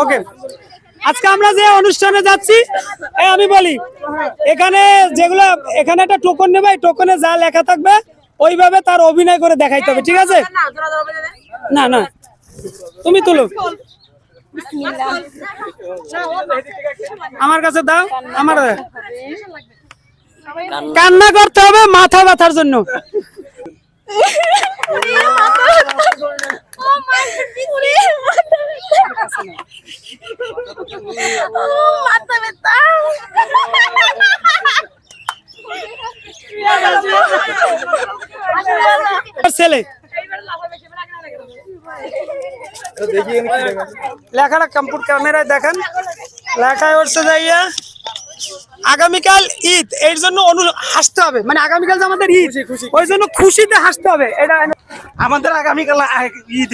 ওকে, আজকে আমরা যে অনুষ্ঠানে যাচ্ছি আমি বলি এখানে যেগুলো এখানে একটা টোকন নেবে, এই টোকনে যা লেখা থাকবে ওইভাবে তার অভিনয় করে দেখাইতে হবে, ঠিক আছে? না না তুমি তুলো, আমার কাছে দাও। আমার কান্না করতে হবে মাথা ব্যথার জন্য। ছেলে লেখাটা কম্পিউটার ক্যামেরায় দেখেন, লেখায় উঠছে যাইয়া আগামীকাল ঈদ, এর জন্য হাসতে হবে, মানে আগামীকাল যে আমাদের ঈদ ওই জন্য খুশিতে হাসতে হবে। এটা আমাদের আগামীকাল ঈদ।